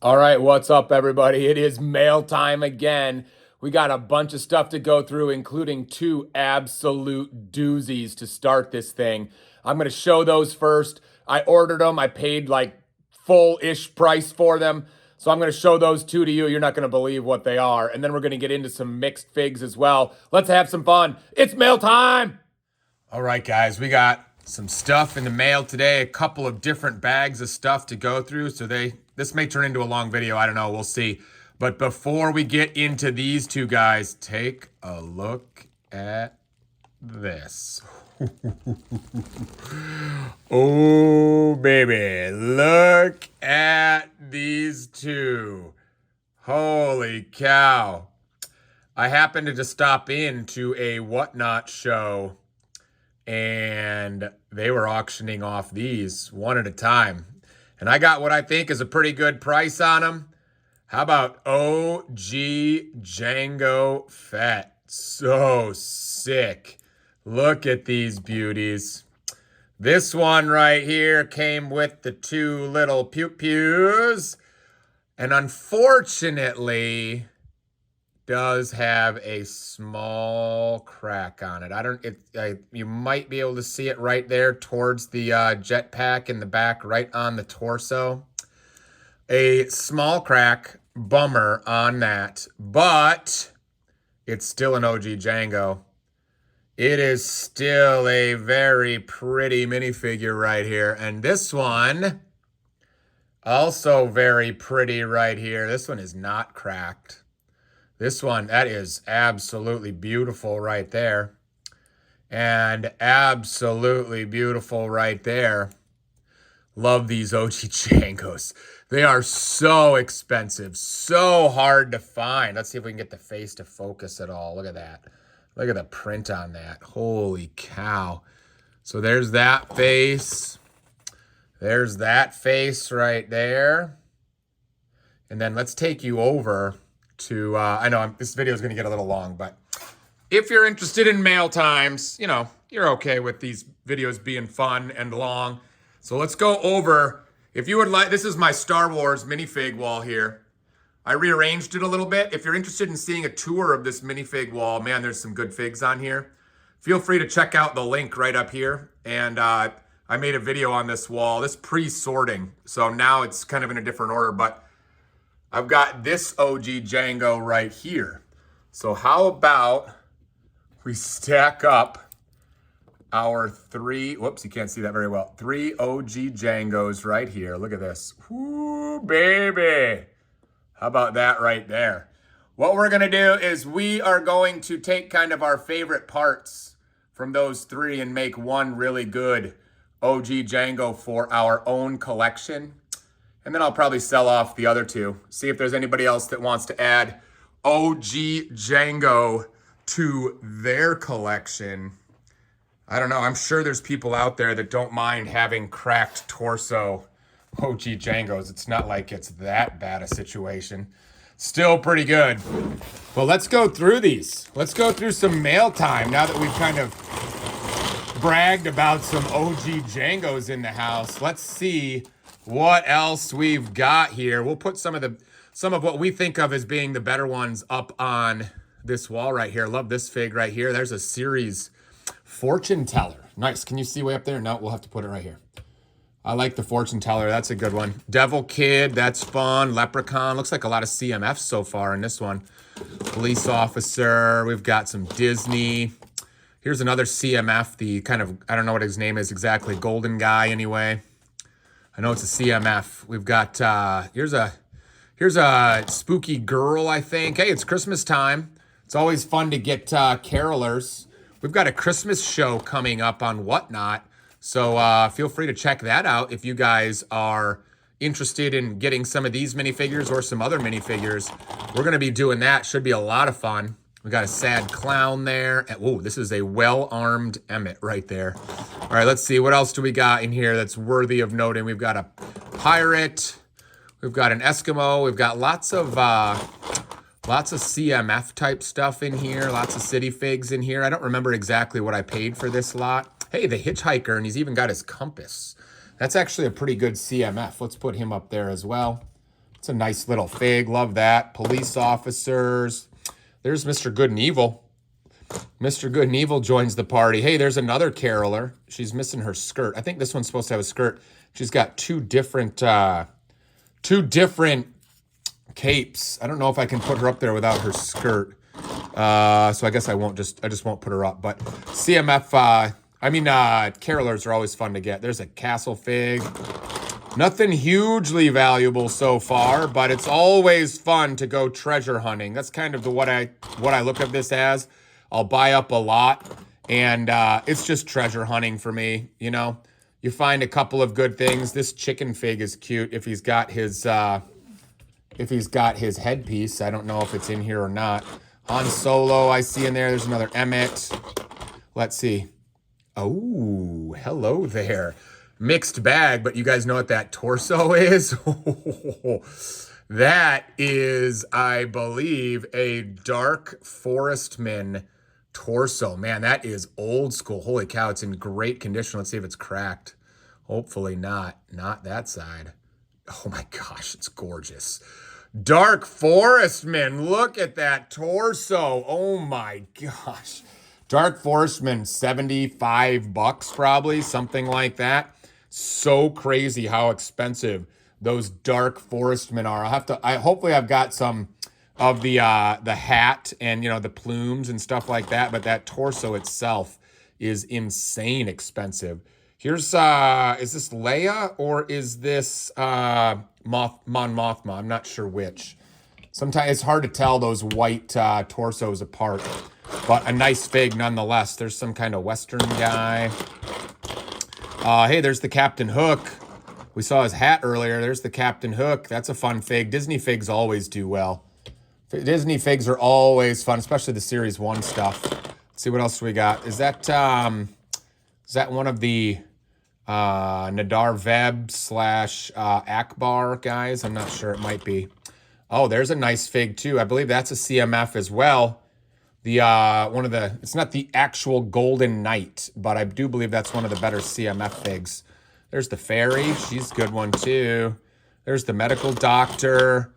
All right, what's up, everybody? It is mail time again. We got a bunch of stuff to go through, including two absolute doozies to start this thing. I'm going to show those first. I ordered them. I paid like full-ish price for them. So I'm going to show those two to you. You're not going to believe what they are. And then we're going to get into some mixed figs as well. Let's have some fun. It's mail time! All right, guys, we got some stuff in the mail today, a couple of different bags of stuff to go through. So this may turn into a long video. I don't know. We'll see. But before we get into these two guys, take a look at this. Oh, baby. Look at these two. Holy cow. I happened to just stop into a Whatnot show, and they were auctioning off these one at a time. And I got what I think is a pretty good price on them. How about OG Jango Fett? So sick. Look at these beauties. This one right here came with the two little pew-pews. And unfortunately, does have a small crack on it. You might be able to see it right there towards the jetpack in the back, right on the torso. A small crack, bummer on that, but it's still an OG Jango. It is still a very pretty minifigure right here. And this one, also very pretty right here. This one is not cracked. This one, that is absolutely beautiful right there. And absolutely beautiful right there. Love these OG Jangos. They are so expensive, so hard to find. Let's see if we can get the face to focus at all. Look at that. Look at the print on that. Holy cow. So there's that face. There's that face right there. And then let's take you over to, I know this video is going to get a little long, but if you're interested in mail times, you know, you're okay with these videos being fun and long. So let's go over, if you would like, this is my Star Wars minifig wall here. I rearranged it a little bit. If you're interested in seeing a tour of this minifig wall, man, there's some good figs on here. Feel free to check out the link right up here. And I made a video on this wall, this pre-sorting. So now it's kind of in a different order, but I've got this OG Jango right here. So how about we stack up our three, whoops, you can't see that very well, three OG Jangos right here. Look at this. Whoo, baby. How about that right there? What we're going to do is we are going to take kind of our favorite parts from those three and make one really good OG Jango for our own collection. And then I'll probably sell off the other two. See if there's anybody else that wants to add OG Jango to their collection. I don't know. I'm sure there's people out there that don't mind having cracked torso OG Jangos. It's not like it's that bad a situation. Still pretty good. Well, let's go through these. Let's go through some mail time now that we've kind of bragged about some OG Jangos in the house. Let's see what else we've got here. We'll put some of what we think of as being the better ones up on this wall right here. Love this fig right here. There's a series fortune teller. Nice. Can you see way up there? No, we'll have to put it right here. I like the fortune teller. That's a good one. Devil Kid, that's fun. Leprechaun. Looks like a lot of CMFs so far in this one. Police officer. We've got some Disney. Here's another CMF, the kind of, I don't know what his name is exactly, golden guy anyway. I know it's a CMF. We've got, here's a spooky girl, I think. Hey, it's Christmas time. It's always fun to get carolers. We've got a Christmas show coming up on Whatnot. So feel free to check that out if you guys are interested in getting some of these minifigures or some other minifigures. We're going to be doing that. Should be a lot of fun. We got a sad clown there. Whoa, this is a well-armed Emmett right there. All right, let's see. What else do we got in here that's worthy of noting? We've got a pirate. We've got an Eskimo. We've got lots of CMF type stuff in here. Lots of city figs in here. I don't remember exactly what I paid for this lot. Hey, the hitchhiker, and he's even got his compass. That's actually a pretty good CMF. Let's put him up there as well. It's a nice little fig. Love that. Police officers. There's Mr. Good and Evil. Mr. Good and Evil joins the party. Hey, there's another caroler. She's missing her skirt. I think this one's supposed to have a skirt. She's got two different capes. I don't know if I can put her up there without her skirt. So I guess I just won't put her up. But CMF, carolers are always fun to get. There's a castle fig. Nothing hugely valuable so far, but it's always fun to go treasure hunting. That's kind of what I look at this as. I'll buy up a lot, and it's just treasure hunting for me. You know, you find a couple of good things. This chicken fig is cute if he's got his headpiece. I don't know if it's in here or not. Han Solo, I see in there. There's another Emmett. Let's see. Oh, hello there. Mixed bag, but you guys know what that torso is? That is, I believe, a Dark Forestman torso. Man, that is old school. Holy cow, it's in great condition. Let's see if it's cracked. Hopefully not. Not that side. Oh my gosh, it's gorgeous. Dark Forestman, look at that torso. Oh my gosh. Dark Forestman, $75 probably, something like that. So crazy how expensive those Dark Forestmen are. Hopefully I've got some of the hat and, you know, the plumes and stuff like that, but that torso itself is insane expensive. Here's, is this Leia or is this Mon Mothma? I'm not sure which. Sometimes it's hard to tell those white torsos apart, but a nice fig nonetheless. There's some kind of Western guy. Hey, there's the Captain Hook. We saw his hat earlier. There's the Captain Hook. That's a fun fig. Disney figs always do well. Disney figs are always fun, especially the Series 1 stuff. Let's see what else we got. Is that one of the Nadar Veb / Akbar guys? I'm not sure. It might be. Oh, there's a nice fig too. I believe that's a CMF as well. It's not the actual Golden Knight, but I do believe that's one of the better CMF figs. There's the Fairy. She's a good one too. There's the Medical Doctor.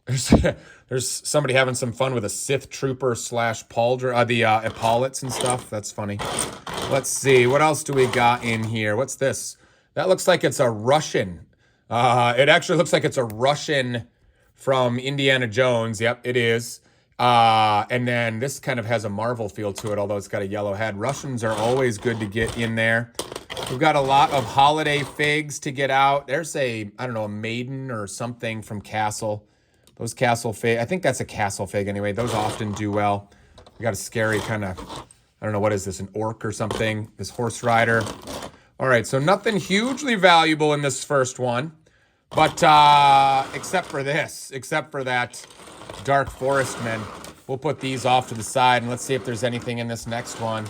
There's somebody having some fun with a Sith Trooper / Pauldron, the Epaulets and stuff. That's funny. Let's see. What else do we got in here? What's this? That looks like it's a Russian. It actually looks like it's a Russian from Indiana Jones. Yep, it is. And then this kind of has a Marvel feel to it, although it's got a yellow head. Russians are always good to get in there. We've got a lot of holiday figs to get out. There's a maiden or something from Castle. Those Castle fig, I think that's a Castle fig anyway. Those often do well. We got a scary kind of, I don't know, what is this, an orc or something? This horse rider. All right, so nothing hugely valuable in this first one. But except for that Dark Forestman, we'll put these off to the side and let's see if there's anything in this next one.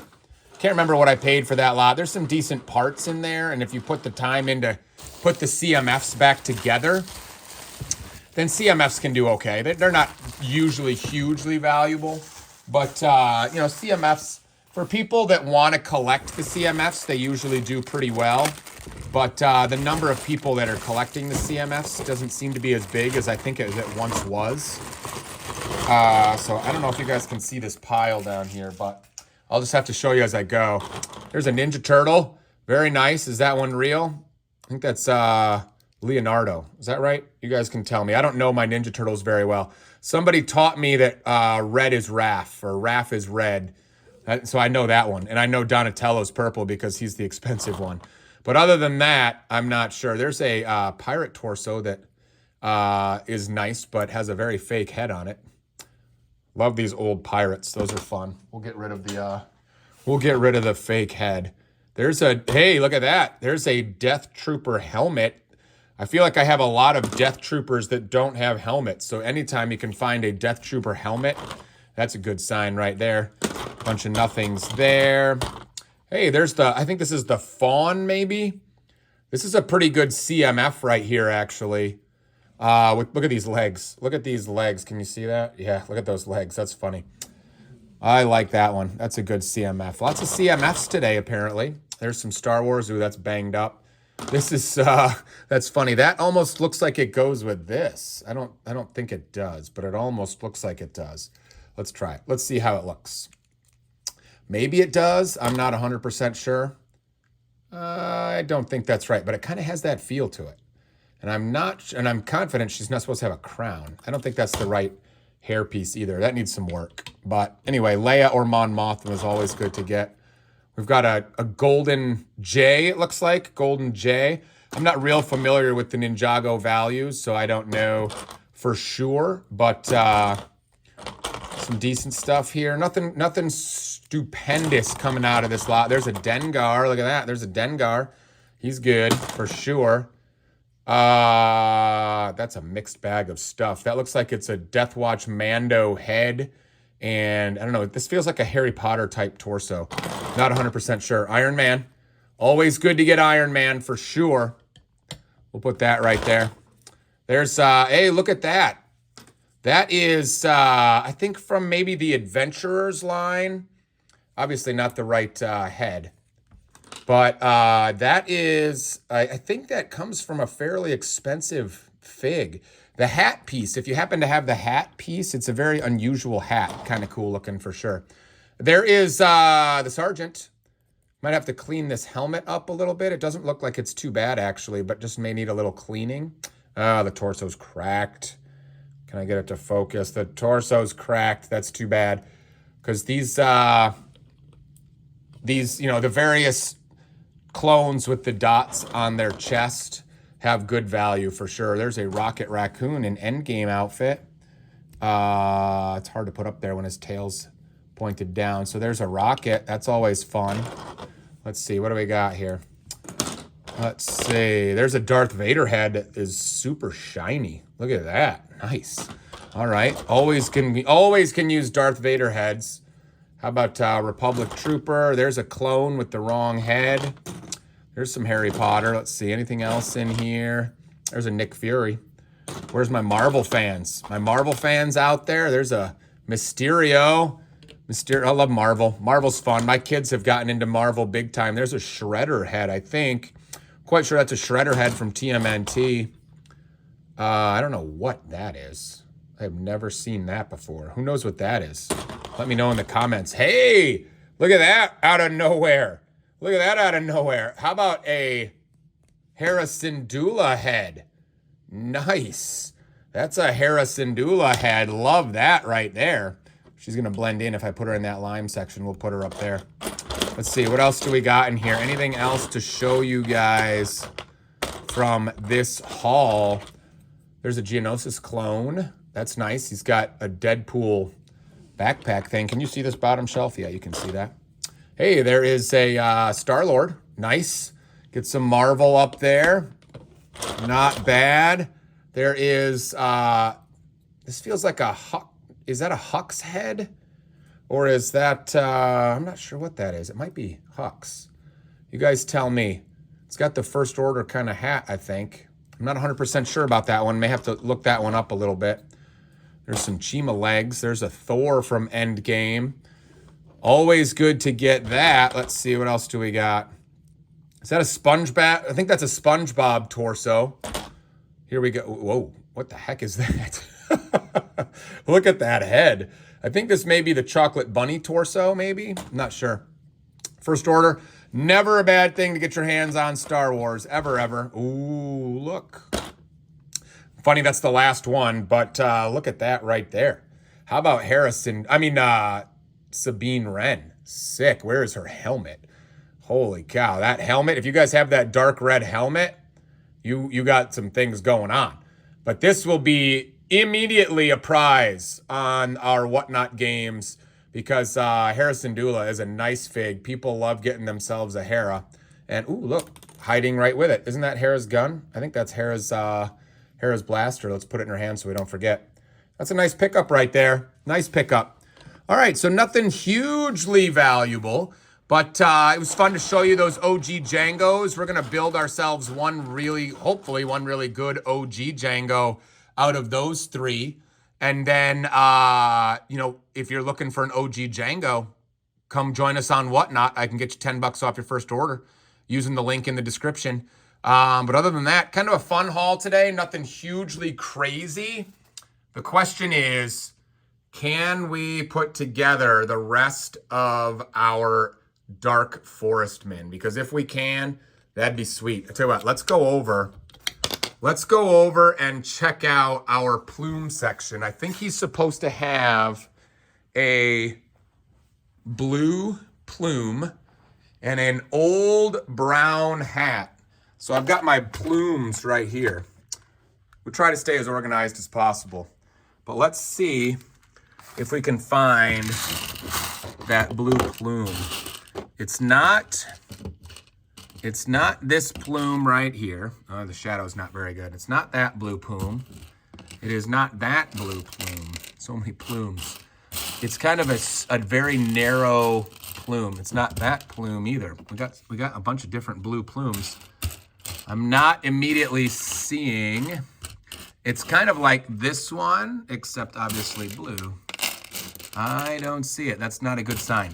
Can't remember what I paid for that lot. There's some decent parts in there, and if you put the time in to put the CMFs back together, then CMFs can do okay. They're not usually hugely valuable, but CMFs, for people that want to collect the CMFs, they usually do pretty well. But the number of people that are collecting the CMFs doesn't seem to be as big as I think it once was. So I don't know if you guys can see this pile down here, but I'll just have to show you as I go. There's a Ninja Turtle. Very nice. Is that one real? I think that's Leonardo. Is that right? You guys can tell me. I don't know my Ninja Turtles very well. Somebody taught me that red is Raph, or Raph is red. So I know that one. And I know Donatello's purple because he's the expensive one. But other than that, I'm not sure. There's a pirate torso that is nice, but has a very fake head on it. Love these old pirates. Those are fun. We'll get rid of the fake head. Hey, look at that. There's a Death Trooper helmet. I feel like I have a lot of Death Troopers that don't have helmets. So anytime you can find a Death Trooper helmet, that's a good sign right there. Bunch of nothings there. Hey, I think this is the Fawn, maybe? This is a pretty good CMF right here, actually. Look at these legs. Look at these legs. Can you see that? Yeah, look at those legs. That's funny. I like that one. That's a good CMF. Lots of CMFs today, apparently. There's some Star Wars. Ooh, that's banged up. This is that's funny. That almost looks like it goes with this. I don't think it does, but it almost looks like it does. Let's try it. Let's see how it looks. Maybe it does. I'm not 100% sure. I don't think that's right, but it kind of has that feel to it. And I'm confident she's not supposed to have a crown. I don't think that's the right hairpiece either. That needs some work. But anyway, Leia or Mon Mothma is always good to get. We've got a golden J, it looks like. Golden J. I'm not real familiar with the Ninjago values, so I don't know for sure. But some decent stuff here. Nothing stupendous coming out of this lot. There's a Dengar. Look at that. There's a Dengar. He's good for sure. That's a mixed bag of stuff. That looks like it's a Death Watch Mando head. And I don't know, this feels like a Harry Potter type torso. Not 100% sure. Iron Man. Always good to get Iron Man for sure. We'll put that right there. There's, hey, look at that. That is, I think from maybe the Adventurers line. Obviously not the right head. But that is, I think that comes from a fairly expensive fig. The hat piece, if you happen to have the hat piece, it's a very unusual hat. Kind of cool looking for sure. There is the Sergeant. Might have to clean this helmet up a little bit. It doesn't look like it's too bad, actually, but just may need a little cleaning. The torso's cracked. Can I get it to focus? The torso's cracked. That's too bad. Because these, you know, the various clones with the dots on their chest have good value for sure. There's a Rocket Raccoon in Endgame outfit. It's hard to put up there when his tail's pointed down. So there's a rocket. That's always fun. Let's see. What do we got here? Let's see. There's a Darth Vader head that is super shiny. Look at that. Nice. All right. Always can use Darth Vader heads. How about Republic Trooper? There's a clone with the wrong head. There's some Harry Potter. Let's see. Anything else in here? There's a Nick Fury. Where's my Marvel fans? My Marvel fans out there? There's a Mysterio. I love Marvel. Marvel's fun. My kids have gotten into Marvel big time. There's a Shredder head, I think. Quite sure that's a Shredder head from TMNT. I don't know what that is. I have never seen that before. Who knows what that is? Let me know in the comments. Hey, look at that out of nowhere. Look at that out of nowhere. How about a Hera Syndulla head? Nice. That's a Hera Syndulla head. Love that right there. She's going to blend in if I put her in that lime section. We'll put her up there. Let's see. What else do we got in here? Anything else to show you guys from this haul? There's a Geonosis clone. That's nice. He's got a Deadpool backpack thing. Can you see this bottom shelf? Yeah, you can see that. Hey, there is a Star-Lord. Nice. Get some Marvel up there. Not bad. There is, this feels like a Hux. Is that a Hux head? Or is that, I'm not sure what that is. It might be Hux. You guys tell me. It's got the First Order kind of hat, I think. I'm not 100% sure about that one. May have to look that one up a little bit. There's some Chima legs. There's a Thor from Endgame. Always good to get that. Let's see, what else do we got? Is that a SpongeBob? I think that's a SpongeBob torso. Here we go. Whoa, what the heck is that? Look at that head. I think this may be the Chocolate Bunny torso, maybe. I'm not sure. First Order. Never a bad thing to get your hands on Star Wars. Ever, ever. Ooh, look. Funny that's the last one, but look at that right there. How about Sabine Wren? Sick. Where is her helmet? Holy cow. That helmet, if you guys have that dark red helmet, you got some things going on. But this will be immediately a prize on our Whatnot games because Hera Syndulla is a nice fig. People love getting themselves a Hera. And, ooh, look, hiding right with it. Isn't that Hera's gun? I think that's Hera's blaster. Let's put it in her hand so we don't forget. That's a nice pickup right there. Nice pickup. All right, so nothing hugely valuable, but it was fun to show you those OG Jangos. We're going to build ourselves hopefully one really good OG Jango out of those three. And then, you know, if you're looking for an OG Jango, come join us on Whatnot. I can get you $10 off your first order using the link in the description. But other than that, kind of a fun haul today. Nothing hugely crazy. The question is, can we put together the rest of our Dark Forestmen? Because if we can, that'd be sweet. I tell you what, let's go over and check out our plume section. I think he's supposed to have a blue plume and an old brown hat. So I've got my plumes right here. We try to stay as organized as possible. But let's see if we can find that blue plume. It's not this plume right here. Oh, the shadow's not very good. It's not that blue plume. It is not that blue plume. So many plumes. It's kind of a very narrow plume. It's not that plume either. We got a bunch of different blue plumes. I'm not immediately seeing. It's kind of like this one, except obviously blue. I don't see it. That's not a good sign.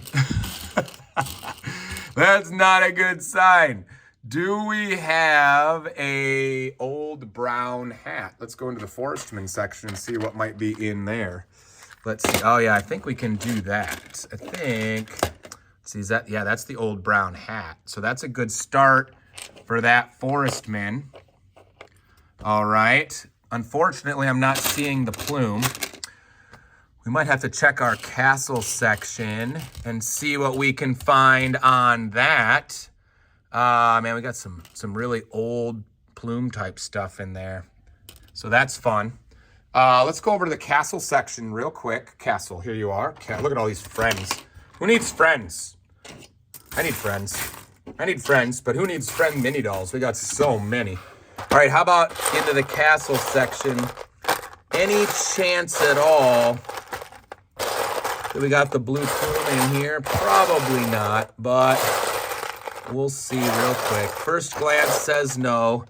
That's not a good sign. Do we have a old brown hat? Let's go into the Forestman section and see what might be in there. Let's see. Oh yeah, I think we can do that. I think, let's see, is that, yeah, that's the old brown hat. So that's a good start for that Forestman. All right. Unfortunately, I'm not seeing the plume. We might have to check our castle section and see what we can find on that. Man, we got some really old plume type stuff in there. So that's fun. Let's go over to the castle section real quick. Castle, here you are. Look at all these friends. Who needs friends? I need friends. I need friends, but who needs friend mini dolls? We got so many. All right, how about into the castle section? Any chance at all that we got the blue plume in here? Probably not, but we'll see real quick. First glance says no.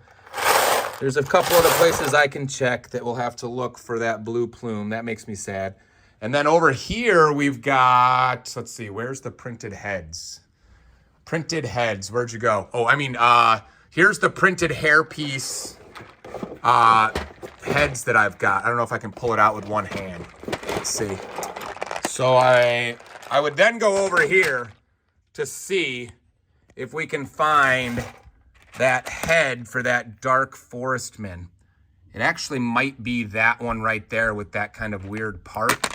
There's a couple of the places I can check that we'll have to look for that blue plume. That makes me sad. And then over here, we've got, let's see, where's the printed heads? Printed heads, where'd you go? Oh, I mean, here's the printed hairpiece heads that I've got. I don't know if I can pull it out with one hand. Let's see. So I would then go over here to see if we can find that head for that Dark Forestman. It actually might be that one right there with that kind of weird part.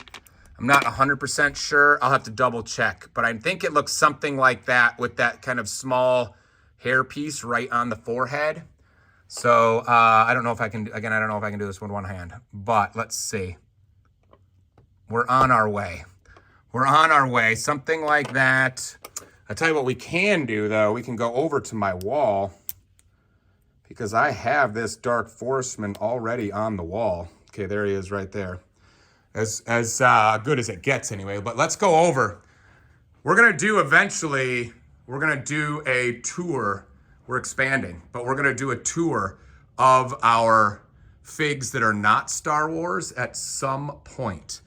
I'm not 100% sure. I'll have to double check, but I think it looks something like that with that kind of small hair piece right on the forehead. So I don't know if I can, again, I don't know if I can do this with one hand, but let's see. We're on our way. We're on our way, something like that. I'll tell you what we can do though. We can go over to my wall because I have this Dark Forestman already on the wall. Okay, there he is right there. As good as it gets anyway, but let's go over. We're gonna do eventually, we're gonna do a tour. We're expanding, but we're gonna do a tour of our figs that are not Star Wars at some point.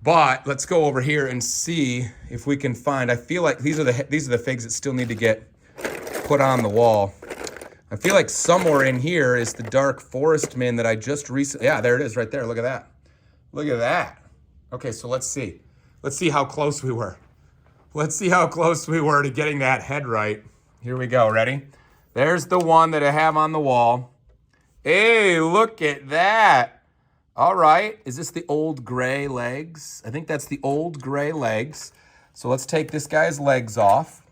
But let's go over here and see if we can find, I feel like these are the figs that still need to get put on the wall. I feel like somewhere in here is the Dark Forestman that I just recently, yeah, there it is right there, look at that. Look at that. Okay, so let's see. Let's see how close we were. Let's see how close we were to getting that head right. Here we go, ready? There's the one that I have on the wall. Hey, look at that. All right, is this the old gray legs? I think that's the old gray legs. So let's take this guy's legs off.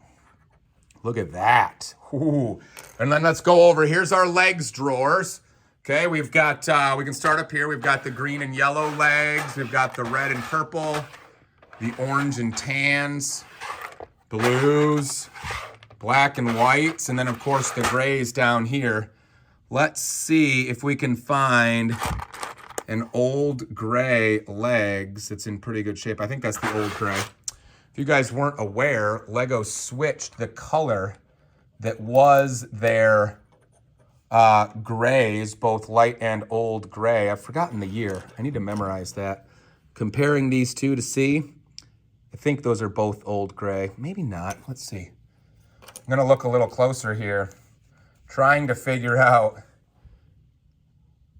Look at that. Ooh. And then let's go over, here's our legs drawers. Okay, we've got, we can start up here. We've got the green and yellow legs. We've got the red and purple, the orange and tans, blues, black and whites, and then of course the grays down here. Let's see if we can find an old gray legs. It's in pretty good shape. I think that's the old gray. If you guys weren't aware, Lego switched the color that was their grays, both light and old gray. I've forgotten the year. I need to memorize that. Comparing these two to see. I think those are both old gray. Maybe not. Let's see. I'm gonna look a little closer here. trying to figure out.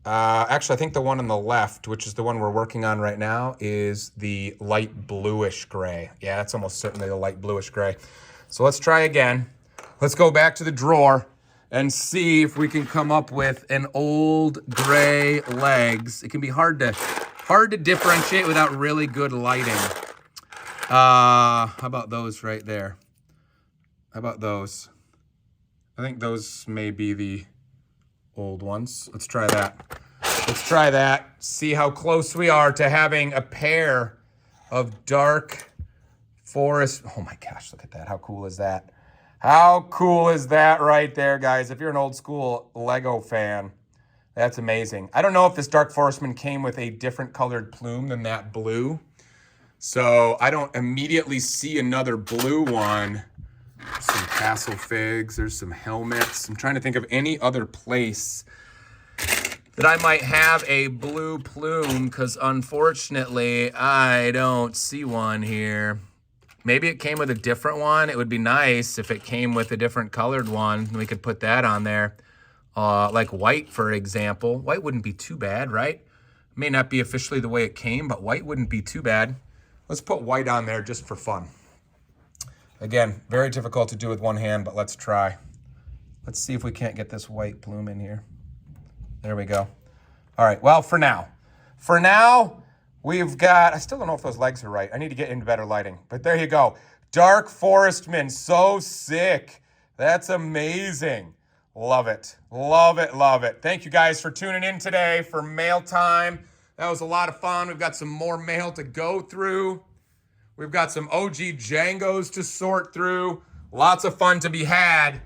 Actually, I think the one on the left, which is the one we're working on right now, is the light bluish gray. Yeah, that's almost certainly the light bluish gray. So let's try again. Let's go back to the drawer and see if we can come up with an old gray legs. It can be hard to differentiate without really good lighting. How about those right there? How about those? I think those may be the old ones. Let's try that. Let's try that. See how close we are to having a pair of dark forest. Oh my gosh, look at that. How cool is that? How cool is that right there, guys? If you're an old school Lego fan, that's amazing. I don't know if this Dark Forestman came with a different colored plume than that blue. So I don't immediately see another blue one. Some tassel figs, there's some helmets. I'm trying to think of any other place that I might have a blue plume, because unfortunately I don't see one here. Maybe it came with a different one. It would be nice if it came with a different colored one. We could put that on there. Like white, for example. White wouldn't be too bad, right? May not be officially the way it came, but white wouldn't be too bad. Let's put white on there just for fun. Again, very difficult to do with one hand, but let's try. Let's see if we can't get this white plume in here. There we go. All right, well, for now, we've got, I still don't know if those legs are right. I need to get into better lighting, but there you go. Dark Forestman, so sick. That's amazing. Love it, love it, love it. Thank you guys for tuning in today for mail time. That was a lot of fun. We've got some more mail to go through. We've got some OG Jangos to sort through. Lots of fun to be had.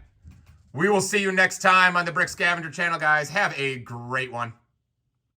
We will see you next time on the Brick Scavenger channel, guys. Have a great one.